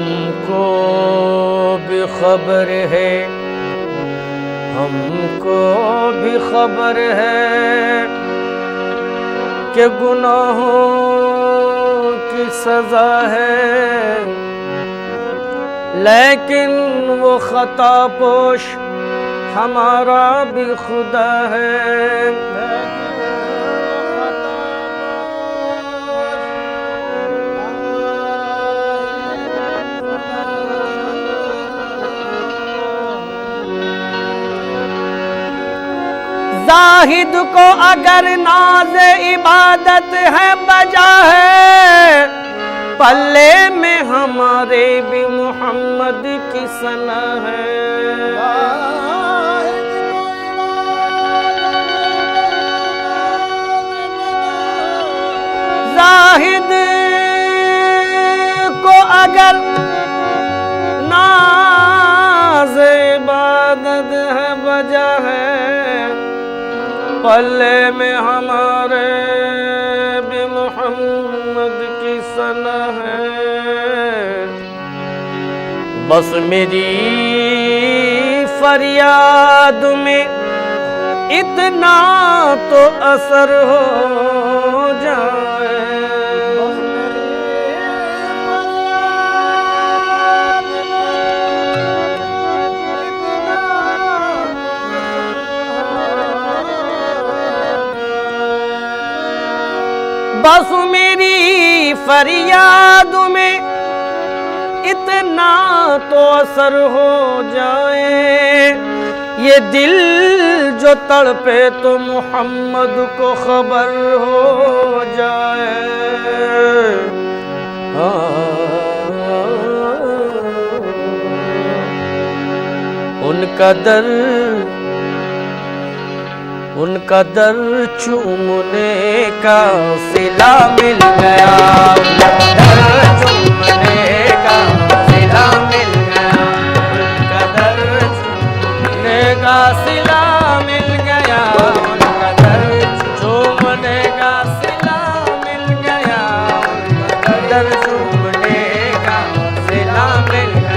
हमको भी खबर है, हमको भी खबर है कि गुनाहों की सजा है, लेकिन वो खता पोश हमारा भी खुदा है। जाहिद को अगर नाज इबादत है बजा है, पल्ले में हमारे भी मोहम्मद की सना है। जाहिद को अगर नाज इबादत है बजा है, पल्ले में हमारे भी मोहम्मद की सना है। बस मेरी फरियाद में इतना तो असर हो जाए, बस मेरी फरियाद में इतना तो असर हो जाए। ये दिल जो तड़पे तो मोहम्मद को खबर हो जाए। उनका दर चूमने का सिला मिल गया, दर चूमने का सिला मिल गया, उनका दर चूमने का सिला मिल गया, उनका दर चूमने का सिला मिल गया, उनका दर चूमने का सिला मिल गया।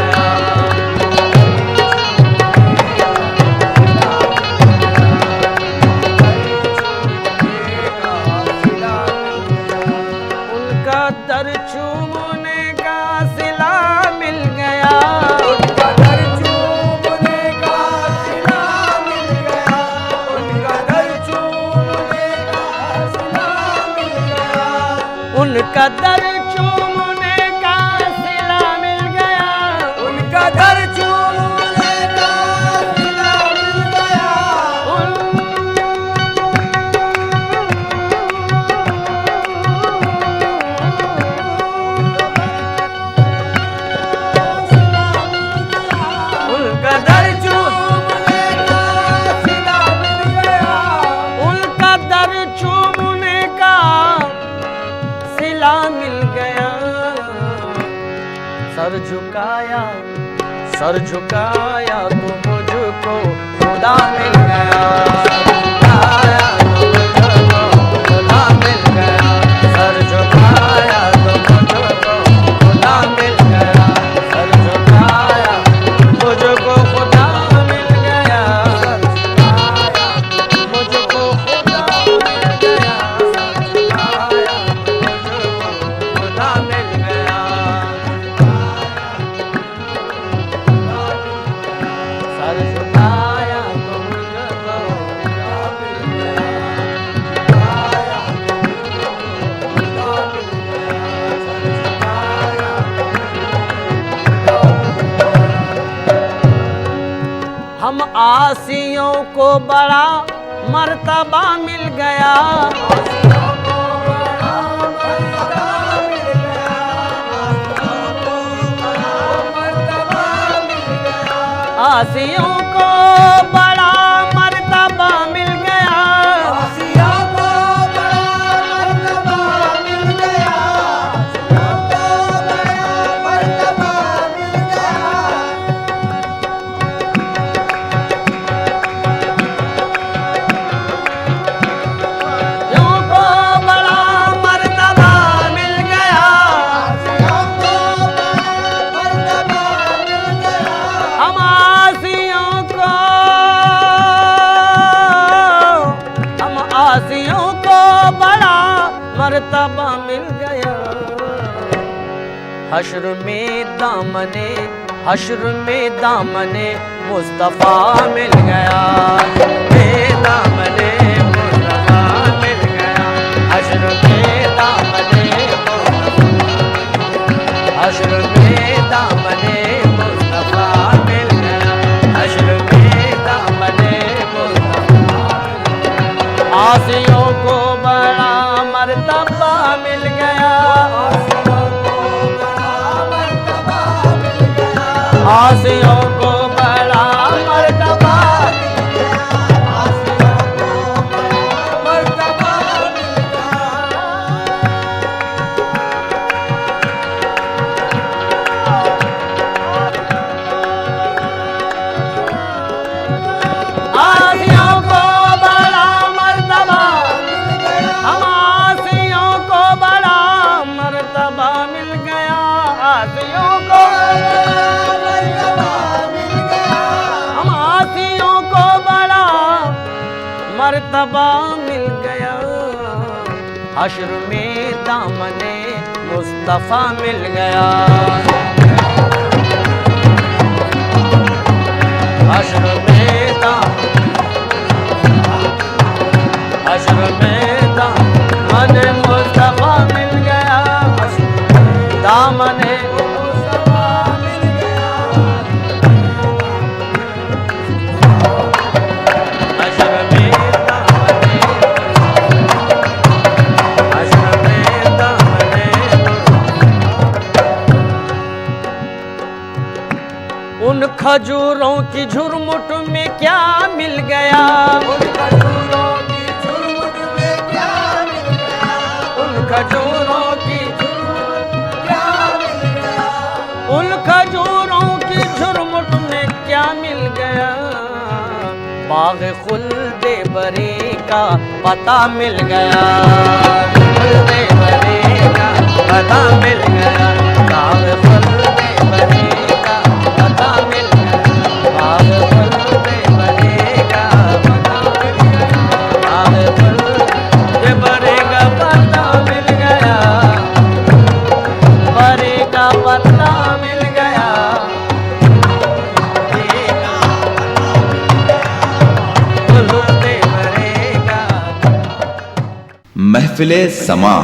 दर चूमने का सिला मिल गया, उनका दर चूमने का सिला मिल गया, उनका दर चूमने का सिला मिल गया, उनका दर चूमने का सिला मिल गया, उनका दर चूमने का सिला मिल गया। सर झुकाया तो मुझको खुदा मिल गया, सर झुकाया तो मुझको खुदा मिल गया, सर झुकाया मुझको खुदा मिल गया, सर झुकाया मुझको खुदा मिल गया, सर झुकाया मुझको खुदा मिल गया। सर झुकाया तो मुझको खुदा मिल गया, हम आसियों को बड़ा मर्तबा मिल गया, आसियों को बड़ा मर्तबा मिल गया, आसियों को बड़ा मर्तबा मिल गया, आसियों को बड़ा मर्तबा मिल गया। आसियों को बड़ा मर्तबा मिल गया, आसियों को बड़ा मर्तबा मिल गया। हश्र में दामने, हश्र में दामने मुस्तफा मिल गया। दामने मुस्तफा मिल गया। हश्र में दामने, हश्र में दामने मुस्तफा मिल गया। हश्र में दामने मुस्तफा, आसियों को बड़ा मर्तबा मिल गया। आसियों को बड़ा मर्तबा, आसियों को बड़ा मर्तबा मिल गया। आसियों को बड़ा मर्तबा, हम आसियों को बड़ा मर्तबा मिल गया। आसियों को मर्तबा मिल गया। हश्र में दामने मुस्तफा मिल गया। हश्र में हश्र में दामने मुस्तफा मिल गया। दामने मुस्तफा मिल गया। हश्र में उन खजूरों की झुरमुट में क्या मिल गया। उन खजूरों की झुरमुट में क्या मिल गया। उन खजूरों की झुरमुट में क्या मिल गया। उन खजूरों की झुरमुट में क्या मिल गया। बाग़ खुल्दे बरी का पता मिल गया। खुल्दे बरी का पता मिल गया। बाग़ खुल्दे बरी का पता मिल गया। बाग़ खुल्दे बरी का पता मिल गया। बाग़ खुल्दे बरी का पता मिल गया। बरी का पता मिल गया। खुल्दे बरी का महफिले समा।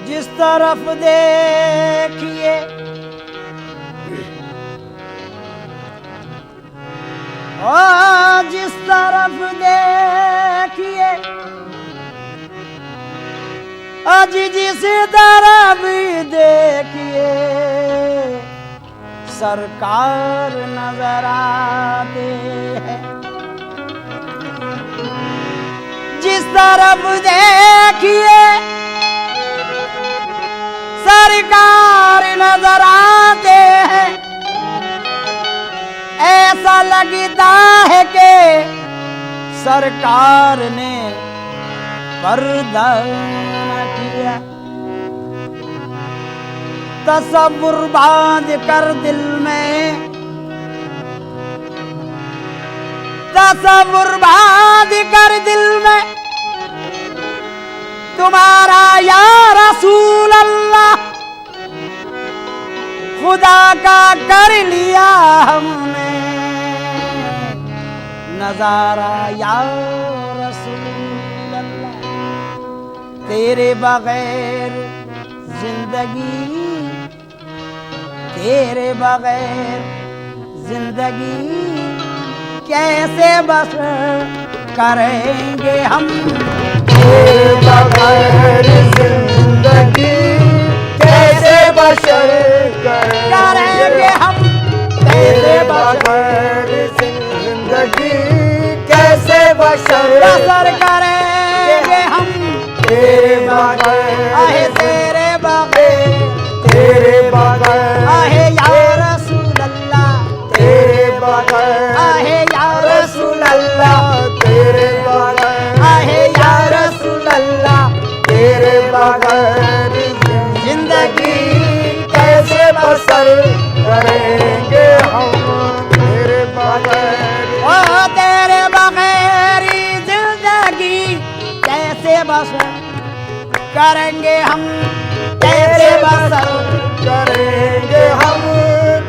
जिस तरफ देखिए जिस तरफ देखिए आज जिस तरफ देखिए सरकार नजर आते हैं। जिस तरफ देखिए सरकार नजर आते हैं। ऐसा लगता है कि सरकार ने पर्दा न किया। तसव्वुर बांध कर दिल में, तसव्वुर बांध कर दिल में तुम्हारा या रसूल अल्लाह खुदा का कर लिया हमने नजारा या रसूल अल्लाह। तेरे बगैर जिंदगी, तेरे बगैर जिंदगी कैसे बसर करेंगे हम। तेरे बगैर जिंदगी कैसे बसर करेंगे हम। तेरे बगैर बसर करेंगे हम तेरे बगैर आहे तेरे बगैर तेरे बगैर आहे या रसूल अल्लाह तेरे बगैर आहे या रसूल अल्लाह तेरे बगैर आहे या रसूल अल्लाह तेरे बगैर जिंदगी कैसे बसर करेंगे हम तेरे बगैर ओ तेरे बगैर जिंदगी कैसे बसर करेंगे हम कैसे बसर करेंगे हम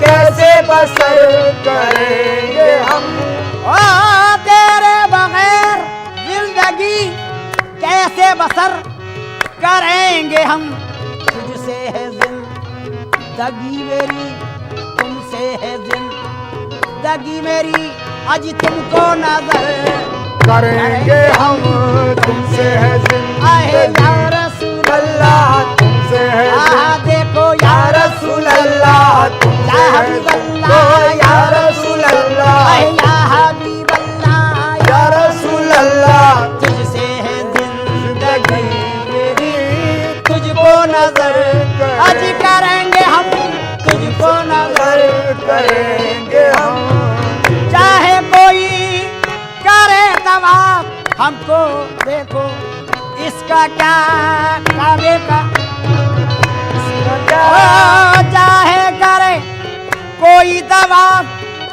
कैसे बसर करेंगे हम ओ तेरे बगैर जिंदगी कैसे बसर करेंगे हम तुझसे है जिंदगी मेरी तुमसे है जिंदगी मेरी आज तुमको नजर करेंगे हम तुमसे है आहे जिंदगी या रसूल अल्लाह तुमसे है अल्लाह देखो या रसूल अल्लाह तुमसे या है हबीब अल्लाह या रसूल अल्लाह आहे या हबीब अल्लाह या रसूल अल्लाह तुझसे है जिंदगी मेरी तुझको नजर आज करेंगे हम तुझको नजर करेंगे हम चाहे कोई करे तवाफ हमको देखो इसका क्या काबे का ओ, चाहे करे कोई तवाफ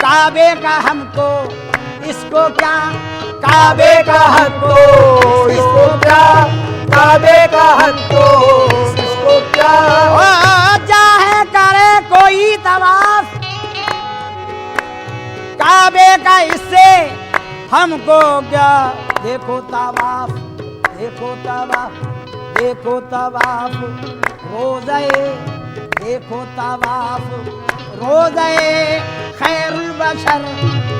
काबे का हमको इसको क्या काबे का हमको इसको क्या काबे का हमको इसको क्या ओ, चाहे करे कोई तवाफ काबे का इससे हमको क्या देखो तवाफ देखो तवाफ देखो तवाफ रोज़े देखो तवाफ रोज़े खैरुल बशर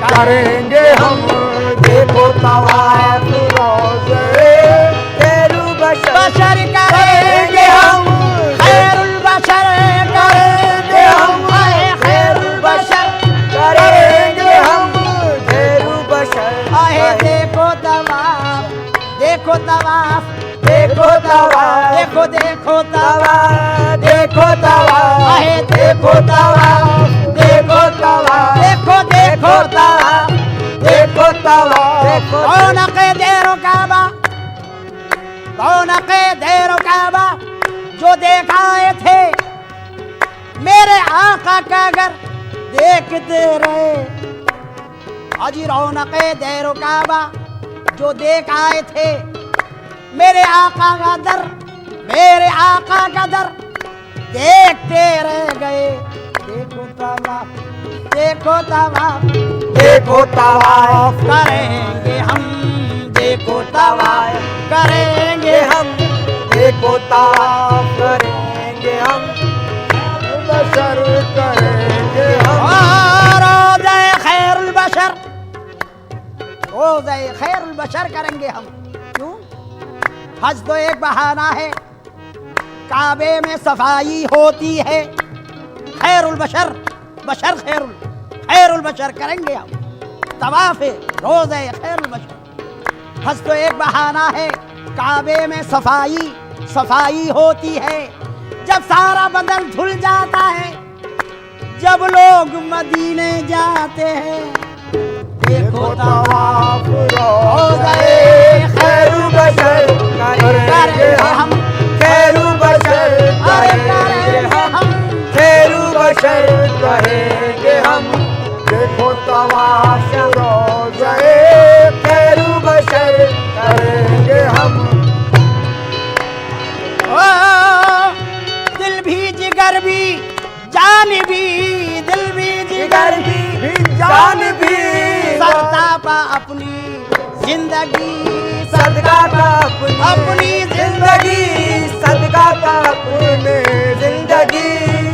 करेंगे हम देखो तवाफ रोज़े खैरुल बशर करेंगे हम खैरुल बशर करेंगे हम आए खैरुल बशर करेंगे हम खैरुल बशर आए देखो तवाफ देखो तवाफ देखो तवाफ देखो देखो तवाफ देखो तवाफ आहे देखो तवाफ देखो तवाफ देखो देखो तवाफ देखो तवाफ देखो रौनक़े देरो काबा रौनक़े देरो काबा जो देखाए थे मेरे आका का अगर देखते रहे अजी रौनक़े देरो काबा जो देख आए थे मेरे आका का दर मेरे आका का दर देखते रह गए देखो तवाफ देखो तवाफ देखो तवाफ करेंगे हम देखो तवाफ करेंगे हम देखो तवाफ करेंगे हम बशर करेंगे हम रोज़े खैरुल बशर रोज़े खैरुल बशर करेंगे हम क्यों हज तो एक बहाना है काबे में सफाई होती है खैरुल बशर बशर खैरुल खैरुल बशर करेंगे हम तवाफ रोज़े खैरुल बशर हज तो एक बहाना है काबे में सफाई होती है जब सारा बदन धुल जाता है जब लोग मदीने जाते हैं देखो तवाफ रोज़े खैरुल बशर करेंगे हम खैरुल बशर करेंगे हम खैरुल बशर करेंगे हम देखो तवाफ रोज़े खैरुल बशर करेंगे हम ओ, दिल भी जिगर भी जान भी दिल भी जिगर भी जान भी सरतापा अपनी जिंदगी सदका का अपनी जिंदगी सदका का अपने जिंदगी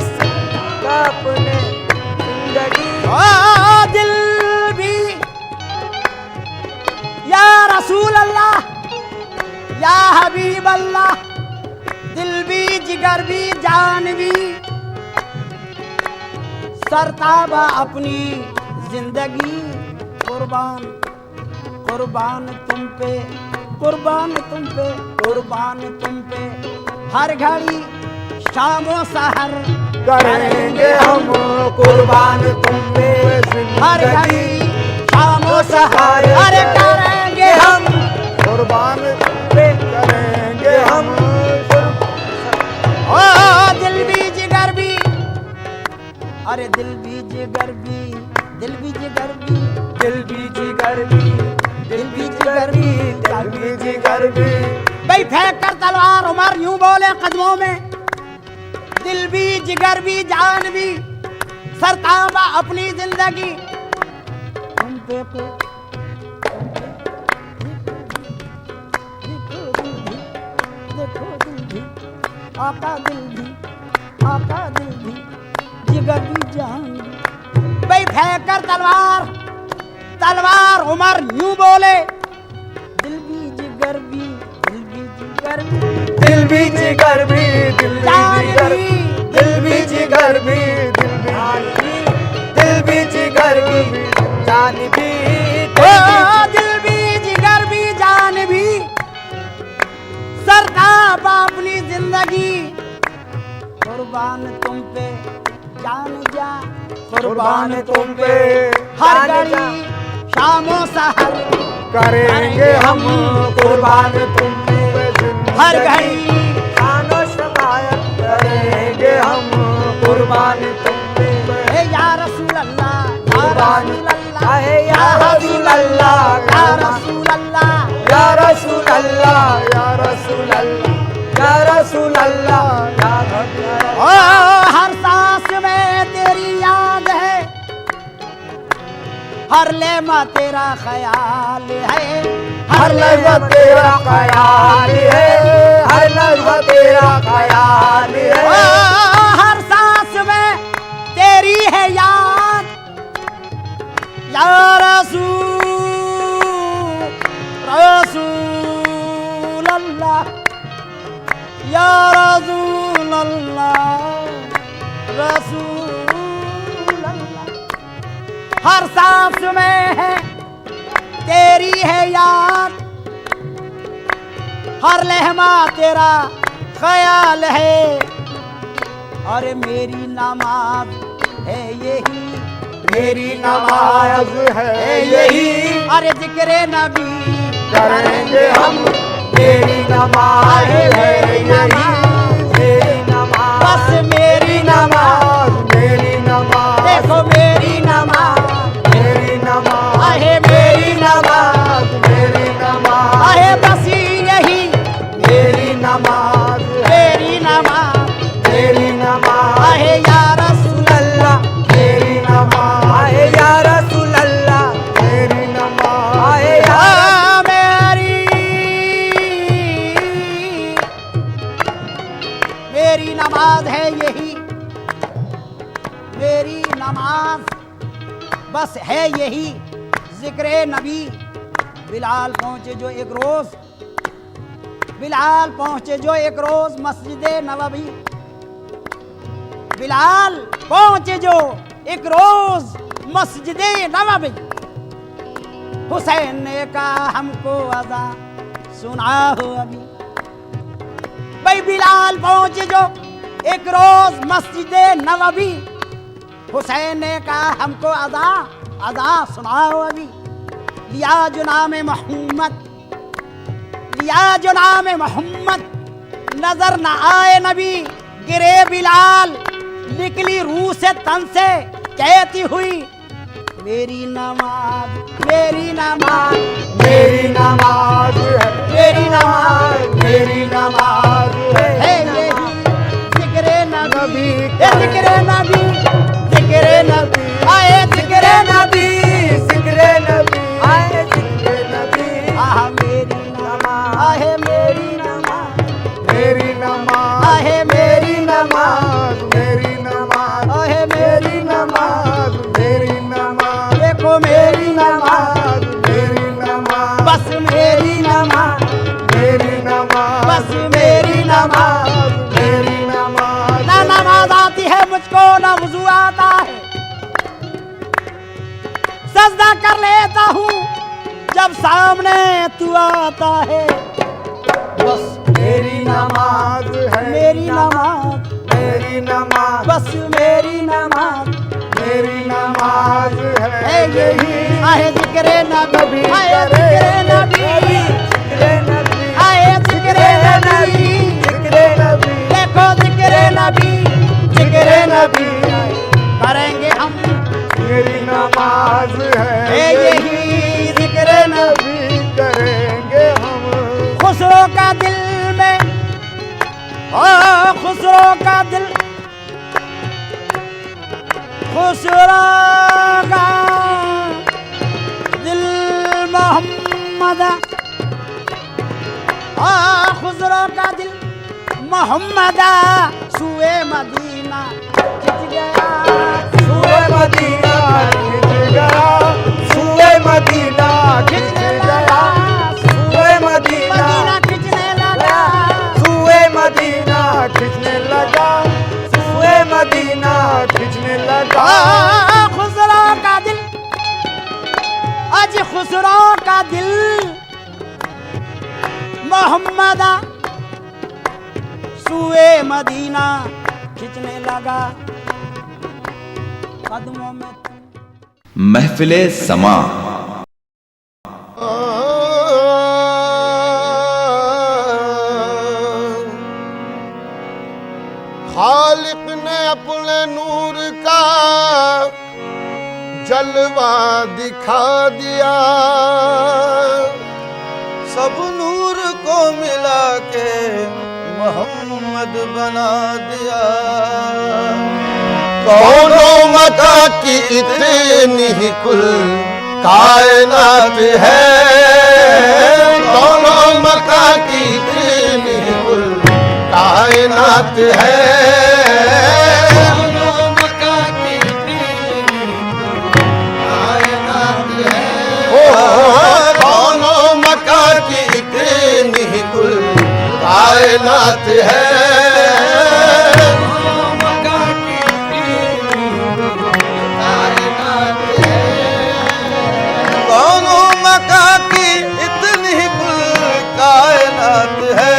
सदका अपने जिंदगी ओ दिल भी या रसूल अल्लाह या हबीब अल्लाह दिल भी जिगर भी जान भी सरताबा अपनी जिंदगी कुर्बान कुर्बान तुम पे, कुर्बान तुम पे, कुर्बान तुम पे, हर घड़ी शामो सहर करेंगे हम कुर्बान तुम पे, हर घड़ी जिंदगी शामो सहर, अरे करेंगे हम कुर्बान पे करेंगे हम। ओ दिल भी जिगर भी, अरे दिल भी जिगर भी, दिल भी जिगर भी, दिल भी जिगर भी, दिल भी जिगर भी, दिल भी जिगर भी। भाई फेंक कर तलवार उमर यूं बोले कदमों में, दिल भी जिगर भी जान भी, सरताबा अपनी जिंदगी तुम पे देखो दिल भी, आका दिल भी, आका दिल भी, जिगर भी जान भी। भाई फेंक कर तलवार, तलवार उमर यूं बोले, दिल भी जिगर भी, दिल भी जिगर भी, दिल भी जिगर भी, दिल भी जिगर भी, दिल भी जिगर भी, दिल भी जिगर भी, जान भी, ओ दिल भी जिगर भी जान भी, सरताब अपनी जिंदगी कुर्बान तुम पे, जान जा कुर्बान तुम पे, हर घड़ी शामो सहर करेंगे हम कुर्बान तुम पे, हर घड़ी खानो शफायत करेंगे हम कुर्बान तुम पे। हे या रसूल अल्लाह, या कुर्बान रसूल अल्लाह, आहे या रसूल अल्लाह, या रसूल अल्लाह, या रसूल अल्लाह, या रसूल अल्लाह, या रसूल अल्लाह, या रसूल अल्लाह। ओ हर सांस में तेरी याद है, हर लेमा तेरा ख्याल है, हर लम्हा तेरा ख्याल है, हर लम्हा तेरा ख्याल ओ है। हर सांस में तेरी है याद, या रसूल रसूल अल्लाह, या रसूल अल्लाह, रसूल अल्लाह। हर सांस में है तेरी है याद, हर लहमा तेरा ख्याल है, और मेरी नमाज है यही, मेरी नमाज है यही, अरे जिक्र नबी करेंगे हम। मेरी नमाज है यही, मेरी नमाज, बस मेरी नमाज, मेरी नमाज, देखो मेरी नमाज, मेरी नमाज, आहे मेरी नमाज, मेरी नमाज, आहे बस यही मेरी नमाज, मेरी नमाज, मेरी नमाज, आहे या रसूल अल्लाह, मेरी नमाज, आहे या रसूल अल्लाह, मेरी नमाज, आहे या आ मेरी नमाज है यही, मेरी नमाज बस है यही, जिक्र नबी। बिलाल पहुंचे जो एक रोज, बिलाल पहुंचे जो एक रोज मस्जिद नबवी, बिलाल पहुंचे जो एक रोज मस्जिद नबवी। हुसैन ने कहा हमको अज़ा सुना हो अभी, भाई बिलाल पहुंचे जो एक रोज मस्जिद नबवी, हुसैन ने कहा हमको अज़ा अज़ा सुनाओ अभी। लिया जो नाम मोहम्मद, लिया जो नाम मोहम्मद, नजर न आए नबी, गिरे बिलाल, निकली रूह से तन से कहती हुई मेरी नमाज, मेरी नमाज, मेरी नमाज है, मेरी नमाज, मेरी नमाज है है यही जिक्र नबी, नबी, जिक्र नबी, जिक्र नबी, आए जिक्र नबी, जिक्र नबी, आए जिक्र नबी, आह मेरी नमाज, आहे मेरी नमाज, मेरी नमाज, आहे मेरी नमाज, मेरी नमाज, आहे मेरी नमाज, मेरी नमाज, देखो मेरी नमाज, मेरी नमाज, बस मेरी नमाज, मेरी नमाज, बस मेरी नमाज। मेरी नमाज, ना नमाज आती है मुझको ना वुजू आता है, सजदा कर लेता हूँ जब सामने तू आता है बस मेरी नमाज है, मेरी नमाज, मेरी नमाज, बस मेरी नमाज, मेरी नमाज है है यही आहे जिक्रे नबी, आहे जिक्रे नबी, आहे जिक्रे नबी, जिक्रे नबी, देखो जिक्रे नबी, जिक्रे नबी करेंगे हम, मेरी नमाज है यही जिक्रे नबी करेंगे हम। खुसरो का दिल में, ओ खुसरो का दिल, खुसरो का दिल मोहम्मद, ओ खुसरो का दिल मोहम्मद सुए मदीना खिंच गया, सुए मदीना खिंच गया, सुए मदीना खिंच गया, सुए मदीना खिंचने लगा, सुए मदीना खिंचने लगा, सुए मदीना खिंचने लगा। खुसरो का दिल, आज खुसरो का दिल मोहम्मद सुए मदीना खिंचने लगा, कदमों में महफिले समा। खालिक ने अपने नूर का जलवा दिखा दिया, सब नूर को मिला के मोहम्मद बना दिया। कौनों मका की इतनी ही कुल कायनात है, कौनों मका की इतनी ही कुल कायनात है, कौनों मका की इतनी कायनात है, ओ कौनों मका की इतनी ही कुल कायनात है, कौनों मका की इतनी ही कुल कायनात है,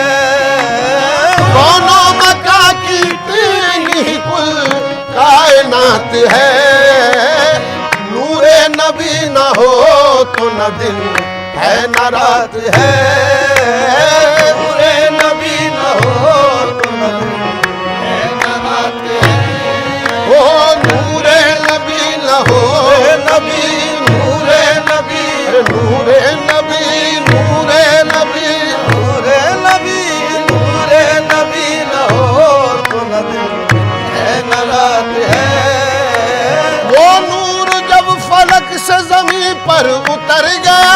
कौनों मका की इतनी ही कुल कायनात है। नूरे नबी न हो तो न दिन है न रात है, नूरे नबी न हो तो न दिन है न रात है, ओ नूरे नबी न हो नबी, नूरे नबी, नूरे नबी, नूरे नबी, नूरे नबी, नूरे नबी न हो तो न दिन है न रात है। वो नूर जब फलक से जमीन पर उतर गया,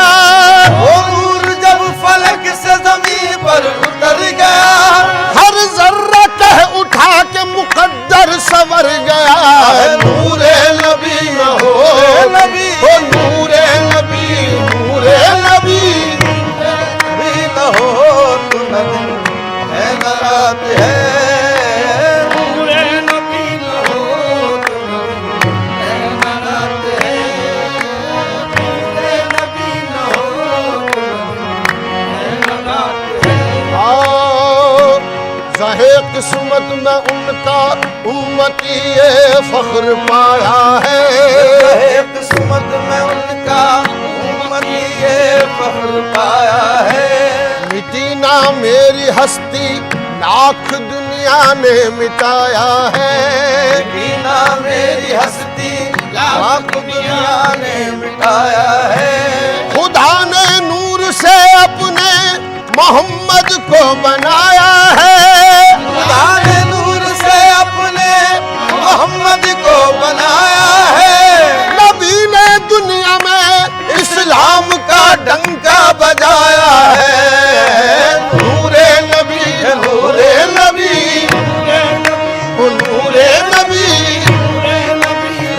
वो नूर जब फलक से जमीन पर उतर गया, हर जर्रा कह उठा के मुकद्दर संवर गया। नूरे नबी न हो नबी, ओ नूरे नबी, नूरे नबी, नबी न हो तो न दिन है न रात है, नूरे नबी न हो तो न दिन है न रात है, नूरे नबी न हो तो न दिन है न रात है। ज़हे किस्मत में उनका उम्मती ये फख्र पाया है, ज़हे किस्मत में उनका उम्मती ये फख्र पाया है। मिटी ना मेरी हस्ती लाख दुनिया ने मिटाया है, मिटी ना मेरी हस्ती लाख दुनिया ने मिटाया है। खुदा ने नूर से अपने मोहम्मद को बनाया है, खुदा ने नूर से अपने मोहम्मद को बनाया है। नबी ने दुनिया में इस्लाम का डंका बजाया है। नूरे नबी, नूरे नबी, नूरे नबी,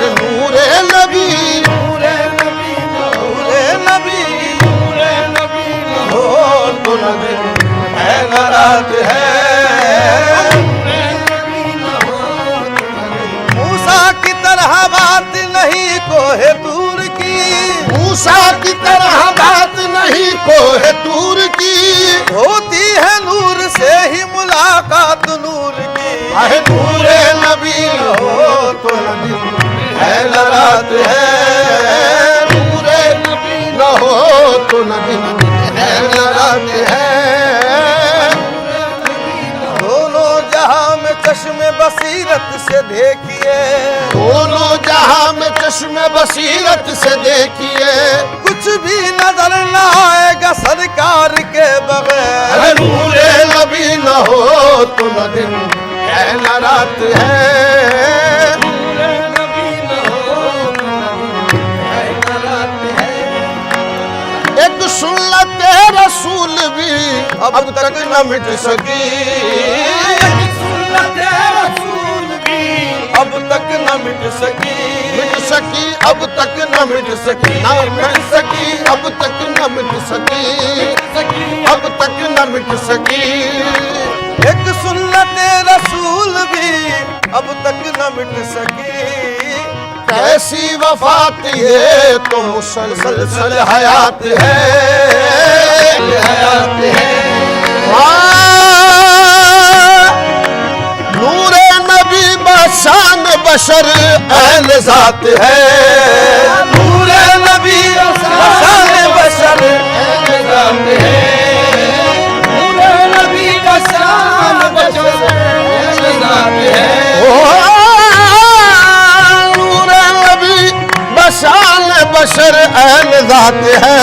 नूरे नबी, नूरे नबी, नूरे नबी हो तो नबी है न रात है। मूसा की तरह बात नहीं कोहे दूर की, मूसा की तरह बात कोह तूर की, होती है नूर से ही मुलाकात नूर की। आहे नूरे नबी न हो तो न दिन है न रात है, नूरे नबी न हो तो न दिन है न रात है। दोनों जहां में चश्मे बसीरत से देखिए, दोनों जहां में चश्मे बसीरत से देखिए, कुछ भी नजर न आएगा सरकार के बगैर। अरे नूरे नबी न हो तो न दिन है न रात है, नूरे नबी न हो तो न दिन है न रात है। एक सुन्नत रसूल भी अब तक न मिट सकी, एक सुन्नत रसूल भी अब तक न मिट सकी। मिट सकी अब तक न मिट सकी, ना मिट सकी अब तक न मिट सकी, अब तक न मिट सकी। एक सुन्नत रसूल भी अब तक न मिट सकी। कैसी वफात ये तो मुसलसल हयात है, हयात है। नूरे नबी बशान बशर ऐन ज़ात है, नूरे नबी बशान बशर ऐन ज़ात है, नूरे नबी बशान बशर ऐन ज़ात है। नूरे नबी बशान बशर ऐन ज़ात है,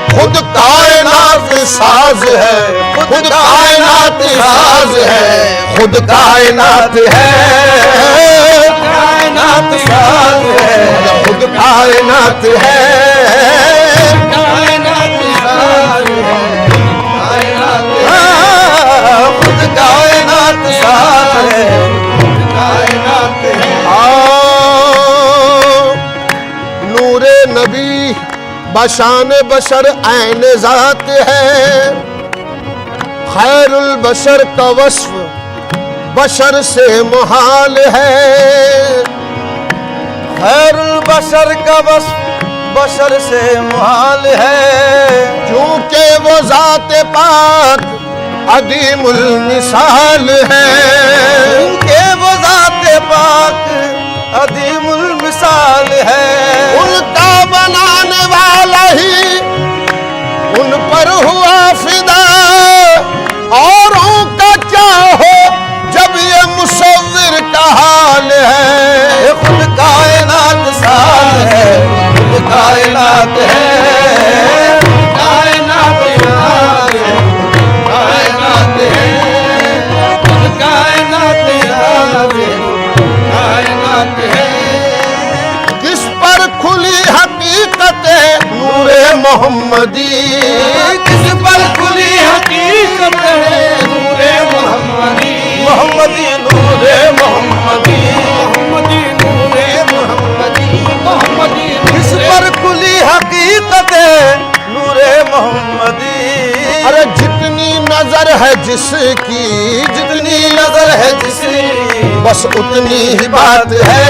खुद कायनात साज है, खुद कायनात साज है, खुद कायनात है, कायनात साज है, खुद कायनात है, कायनात साज है, खुद कायनात साज है, कायनात है। नूरे नबी बशान बशर ऐन ज़ात है, खैरुल बशर का वस्फ बशर से मुहाल है, खैरुल बशर का वस्फ बशर से मुहाल है। क्योंकि वो ज़ात पाक अदीमुल मिसाल है, क्योंकि वो ज़ात पाक अदीमुल मिसाल है। उनका बनाने वाला ही उन पर हुआ फिदा, औरों का क्या हो जब ये मुसव्विर का हाल है। ये खुद कायनात साज है, खुद कायनात है, कायनात साज है, कायनात है, खुद कायनात साज है, कायनात है। किस पर खुली हकीकत नूरे मोहम्मदी, किस पर खुली हकीकत है नूरे मोहम्मदी, मोहम्मदी नूरे मोहम्मदी, मोहम्मदी नूरे मोहम्मदी, मोहम्मदी। किस पर खुली हकीकत है नूरे मोहम्मदी। अरे जितनी नजर है जिसकी, जितनी नजर है जिसकी बस उतनी ही बात है,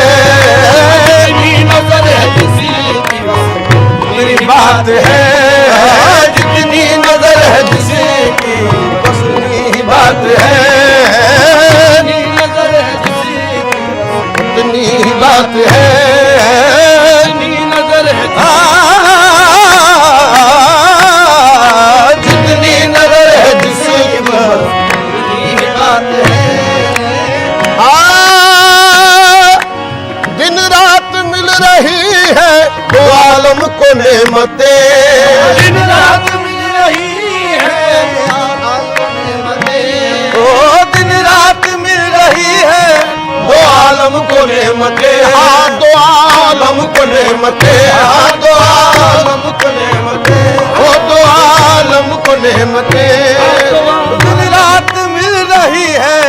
जितनी नजर है जिसकी उतनी बात है, जितनी नजर है जिसकी बस उतनी ही बात है, जितनी नजर है जिसकी उतनी ही बात है, जितनी नजर है जितनी नजर है जिसकी बस उतनी ही बात है। दिन रात मिल रही है दो आलम को नेमतें, दिन रात मिल रही है आलम को नेमतें, ओ दिन रात मिल रही है दो आलम को नेमतें, हाँ दो आलम को नेमतें, हाँ दो आलम को नेमतें, ओ दो आलम को नेमतें। दिन रात मिल रही है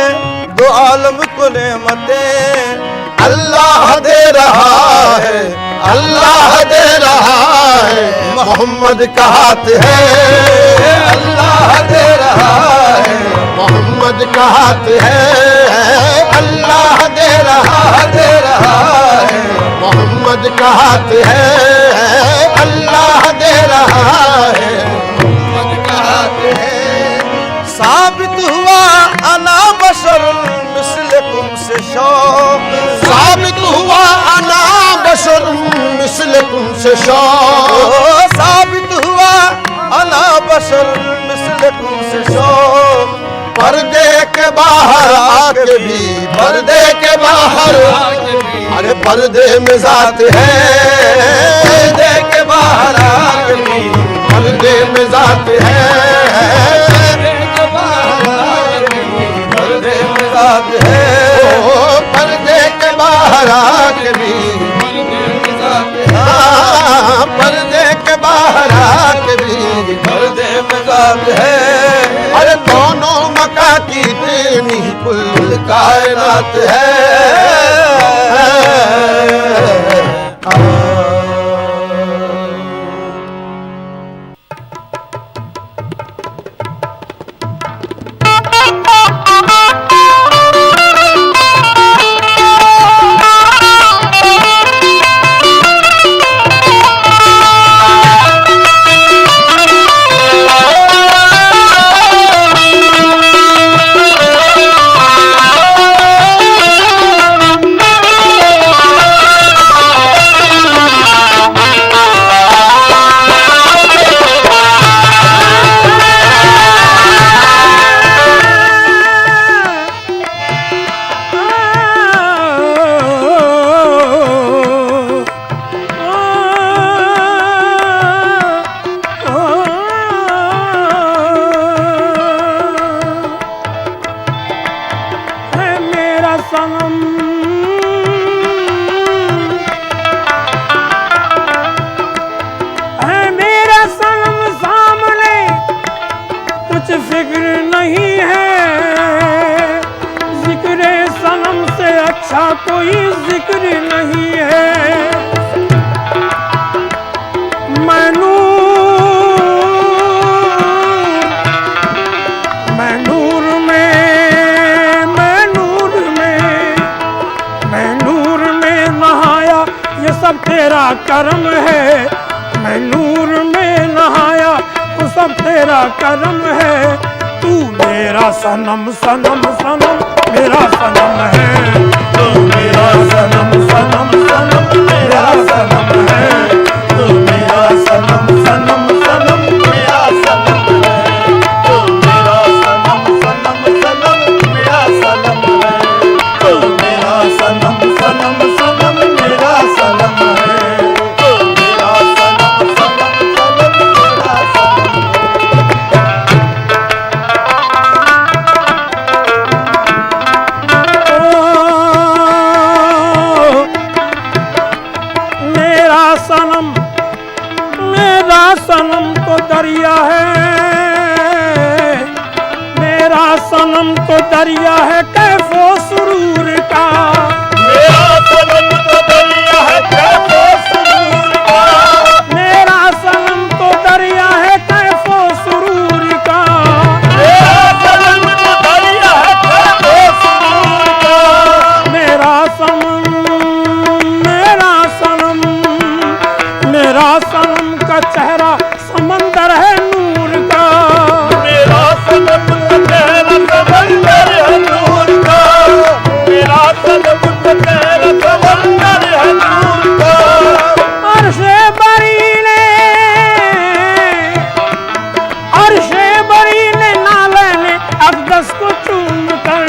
दो आलम को नेमतें। अल्लाह दे रहा है, अल्लाह दे रहा है, मोहम्मद का हाथ है, अल्लाह दे रहा है, मोहम्मद का हाथ है, अल्लाह दे रहा है, मोहम्मद का हाथ है, अल्लाह दे रहा है। तुमसे शौ साबित हुआ अना बशर मिसलकुम से शौ पर्दे के बाहर आके भी पर्दे के बाहर अरे पर्दे में जात है पर्दे के बाहर आके भी पर्दे में जात है पर्दे के बाहर आके भी पर्दे में जात है ओ पर्दे के बाहर आके भी पर्दे के बाहर आके भी पर्दे में जात है अरे दोनों मका की तेनी कुल कायनात है कोई जिक्र नहीं है। मैं नूर में नहाया, ये सब तेरा करम है। मैं नूर में नहाया, वो सब तेरा करम है। तू मेरा सनम सनम सनम मेरा सनम है। तू मेरा सनम सनम सनम मेरा सनम है। तू मेरा सनम सनम सनम मेरा सनम है। तू मेरा सनम सनम सनम मेरा सनम है। तू मेरा सनम सनम सनम मेरा सनम है। तू मेरा सनम सनम सनम मेरा सनम है। सनम तो दरिया है, मेरा सनम तो दरिया है कैफो सुरूर का। मेरा सनम तो दरिया है कैफो सुरूर का। मेरा सनम तो दरिया है कैफो सुरूर का। मेरा सनम तो दरिया है कैफो सुरूर का। मेरा सनम का चेहरा समंदर है नूर का। मेरा सनम का चेहरा समंदर है नूर का। मेरा सनम का चेहरा समंदर है नूर का। अर्शे बरी ने नाले ने अक़दस को चूम कर।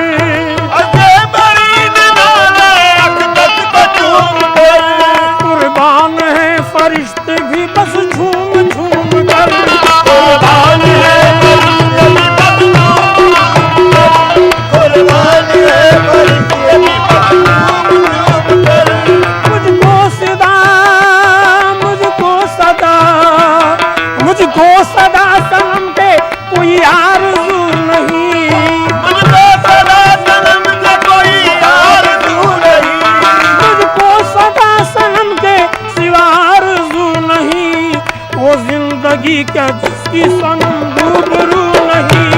अर्शे बरी ने नाले अक़दस को चूम कर। कुर्बान है फरिश्ते भी बस झूम झूम कर। कुर्बान है फरिश्ते भी बस झूम झूम कर। कुर्बान है फरिश्ते भी बस झूम झूम कर। मुझको सदा सनम के कोई आरज़ू नहीं। मुझको सदा सनम के कोई आरज़ू नहीं। मुझको सदा सनम के सिवा आरज़ू नहीं। वो जिंदगी का जिसकी सनम रूबरू नहीं।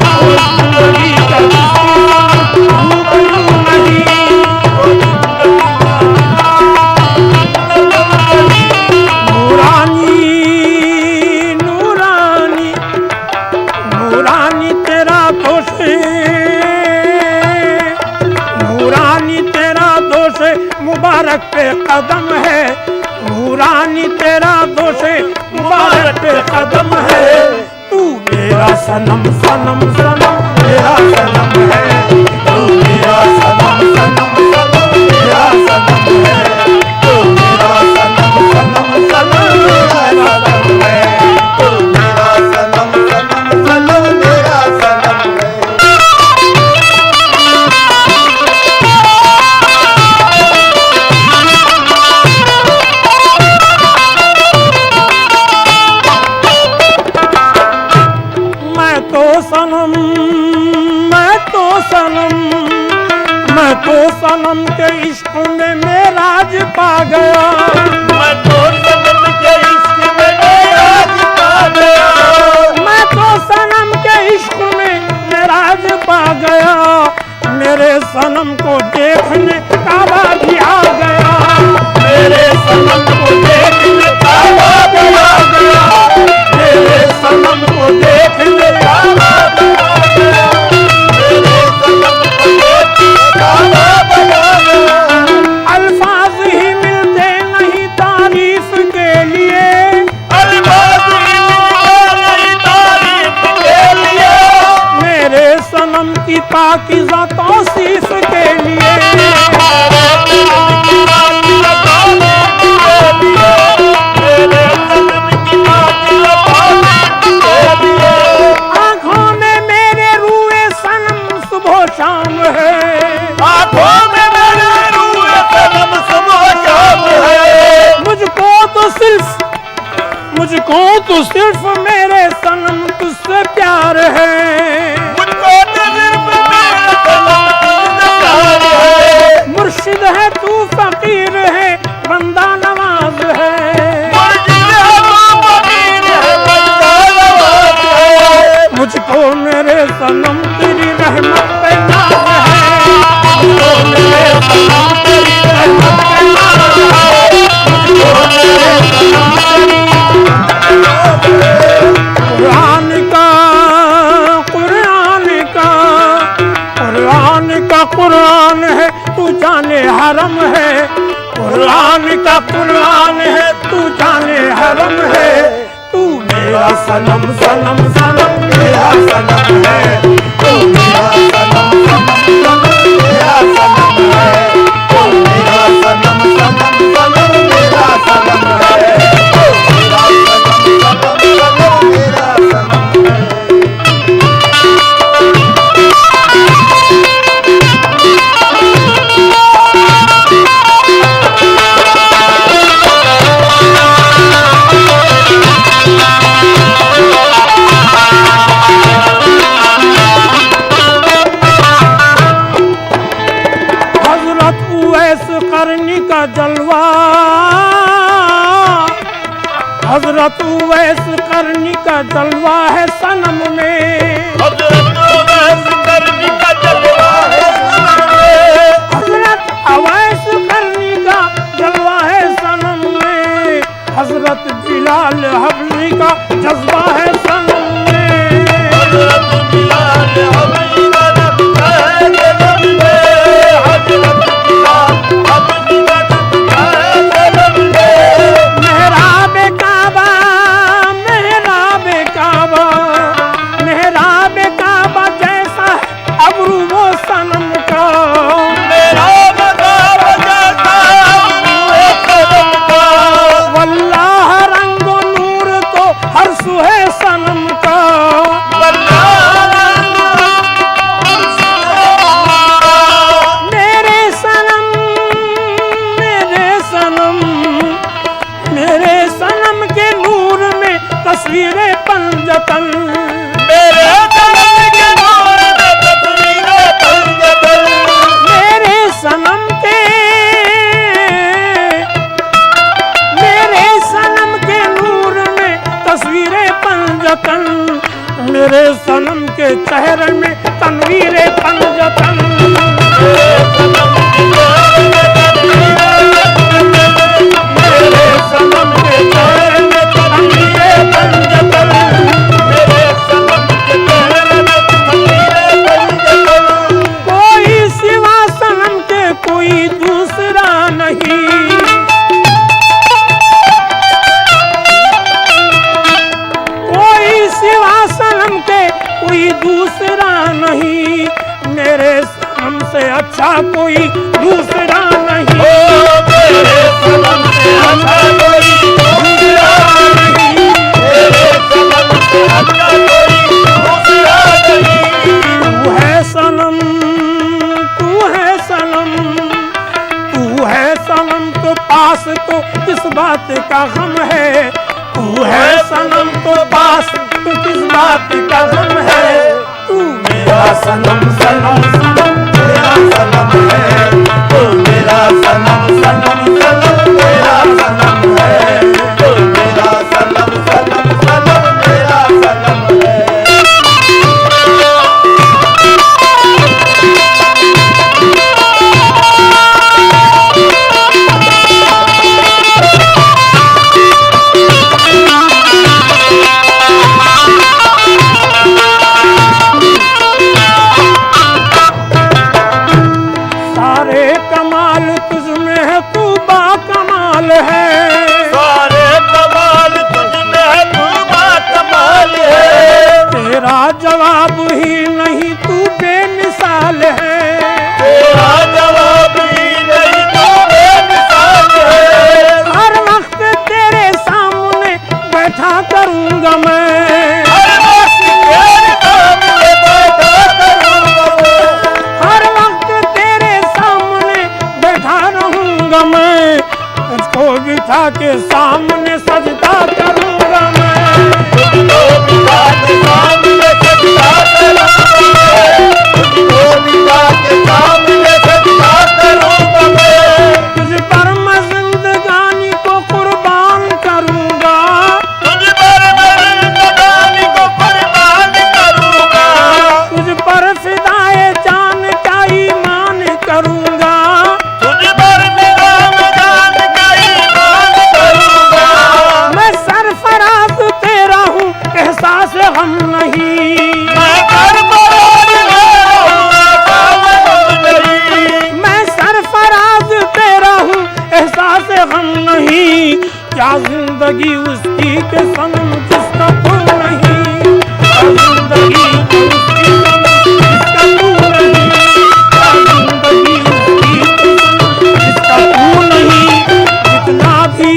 वो जिंदगी का जिसकी सनम रूबरू नहीं। नूरानी नूरानी नूरानी तेरा दोष, नूरानी तेरा दोष मुबारक पे कदम है। नूरानी तेरा दोषे मुबारक कदम है, तू मेरा सनम सनम सनम मेरा सनम है, तू मेरा सनम सनम सनम मेरा सनम है, तू मेरा सनम सनम सनम मेरा सनम है, तू मेरा सनम सनम सनम मेरा सनम है। मैं तो सनम के इश्क में मेराज पा गया, मैं तो सनम के इश्क में मेराज पा गया, मैं तो सनम के इश्क में मेराज पा गया, मेरे सनम को देखने काबा भी आ गया, मेरे सनम को देखने काबा भी आ गया, मेरे सनम को देखने काबा भी आ गया, मेरे सनम को देखने काबा भी आ गया। अल्फाज ही मिलते नहीं तारीफ के लिए, अल्फाज ही मिलते नहीं तारीफ के लिए, मेरे सनम की पाकीज़ा तौसीफ के लिए, आँखों में मेरे रूए सनम सुबह शाम है, आँखों में मेरे रूए सनम सुबह शाम है, मुझको तो सिर्फ मेरे सनम तुझसे प्यार है, मुझको तो सिर्फ मेरे सनम तुझसे प्यार है, मुर्शिद है तू फकीर है बंदा नवाज है, मुर्शिद है तू फकीर है बंदा नवाज है, मुझको मेरे सनम तेरी रहमत पे नाज है, मुझको मेरे सनम तेरी रहमत पे नाज है, मुझको मेरे सनम तेरी कुरान है तू जाने हरम है, कुरान का कुरान है तू जाने हरम है, तू मेरा सनम सनम सनम मेरा सनम है, तू मेरा सनम सनम सनम मेरा सनम है, तू मेरा सनम सनम सनम मेरा सनम है, तू मेरा सनम सनम सनम मेरा सनम है। करनी का जलवा, हजरत उवैस करनी का जलवा है सनम में, हजरत उवैस करनी का जलवा है सनम में, हजरत उवैस करनी का जलवा है सनम में, हजरत बिलाल हबली का जज्बा है सनम में, हजरत बिलाल हबली का जज्बा है सनम में, हजरत बिलाल हबली का जज्बा है सनम में। मेहराब काबा मेहराब काबा मेहराब काबा जैसा है अबरू वो सनम का, मेरा मज़ार जैसा हुए सनम का, वल्लाह रंगो नूर तो हर सुहे सनम का, मेरे सनम मेरे सनम मेरे सनम के नूर में तस्वीरें पंजतन, मेरे सनम के नूर में तस्वीरें पंजतन, मेरे सनम के नूर में तस्वीरें पंजतन, मेरे सनम के चेहरे में तनवीरें पंजतन, मेरे सनम के चेहरे में तस्वीरें पंजतन, मेरे सनम के चेहरे में तनवीरें पंजतन, मेरे सनम के चेहरे में तस्वीरें पंजतन। कोई सिवा सनम के कोई दूसरा नहीं, कोई दूसरा नहीं। मेरे सनम से अच्छा कोई दूसरा नहीं, मेरे सनम से अच्छा कोई दूसरा नहीं। तू है सनम, तू है सनम, तू है सनम तो पास तो किस बात का गम है। तू है सनम तो पास तो किस बात का गम है। तू मेरा सनम सनम सनम मेरा सनम है। तू मेरा सनम सनम सनम मेरा सनम है। तो मेरा सनम सनम सनम मेरा सनम है। सारे कमाल तुझमें है, तू बाकमाल है। सारे कमाल तुझमें है, तू बाकमाल है। तेरा जवाब ही नहीं, तू बेमिसाल है। तेरा जवाब ही नहीं, तू बेमिसाल है। हर वक्त तेरे सामने बैठा करूंगा मैं। हर वक्त तेरे सामने बैठा करूंगा मैं। हर वक्त तेरे सामने बैठा रहूंगा मैं। तुझको बिठा के सामने सजदा करूंगा मैं। तुझको बिठा के सामने सजदा करूंगा मैं। तुझको बिठा के सामने सजदा करूंगा मैं। तुझ पर मैं जिंदगानी को कुर्बान करूंगा। तुझ पर मैं जिंदगानी को कुर्बान करूंगा। तुझ पर फिदाए जान का ईमान करूंगा। तुझ पर निगाह जान का ईमान करूंगा। मैं सरफराज तेरा हूँ, एहसास गम नहीं। मैं सरफराज तेरा हूँ, एहसास गम नहीं। मैं सरफराज तेरा हूँ, एहसास गम नहीं। क्या जिंदगी उसकी के सनम जिसका तू नहीं। क्या जिंदगी उसकी सनम जिसका तू नहीं। क्या जिंदगी उसकी के सनम जिसका तू नहीं। जितना भी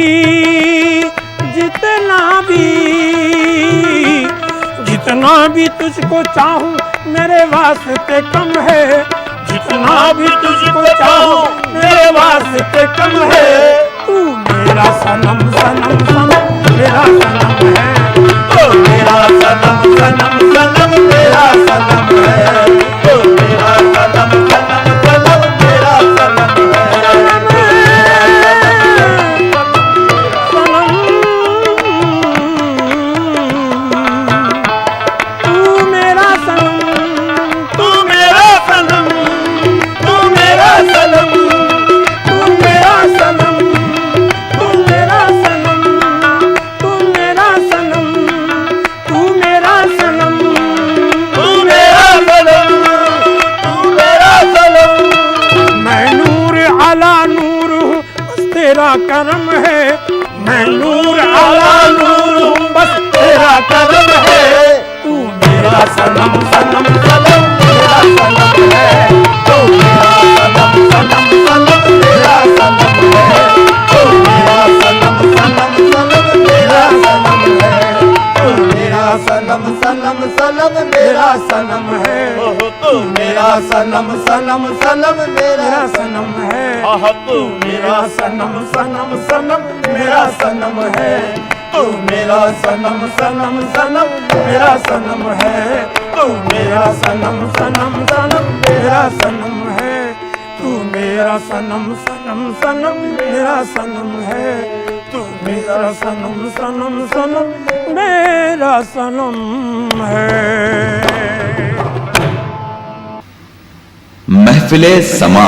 जितना भी तुझको चाहूं मेरे वास्ते कम है। जितना भी तुझको चाहूं मेरे वास्ते कम है। तू मेरा सनम सनम सनम मेरा सनम है। तो मेरा सनम सनम सनम मेरा सनम है। तो मेरा सनम सनम सनम मेरा सनम है। तू मेरा सनम, तू मेरा सनम, तू मेरा सनम, तू मेरा सनम, तू मेरा सनम, तू मेरा सनम, तू मेरा सनम, तू मेरा सनम, तू मेरा सनम। मैं नूर अला नूर हूँ, बस तेरा करम है। मैं नूर अला नूर हूँ, बस तेरा करम है। तू मेरा सनम सनम सनम मेरा सनम है। तो मेरा सनम सनम सनम मेरा सनम है। तो मेरा सनम सनम सनम मेरा सनम है। तो मेरा सनम सनम सनम मेरा सनम है। तू मेरा सनम सनम सनम मेरा सनम है। तू मेरा सनम सनम सनम मेरा सनम है। तू मेरा सनम सनम सनम मेरा सनम है। तू मेरा सनम सनम सनम मेरा सनम है। तू मेरा सनम सनम सनम मेरा सनम है। तू मेरा सनम सनम सनम मेरा सनम है। महफिले समा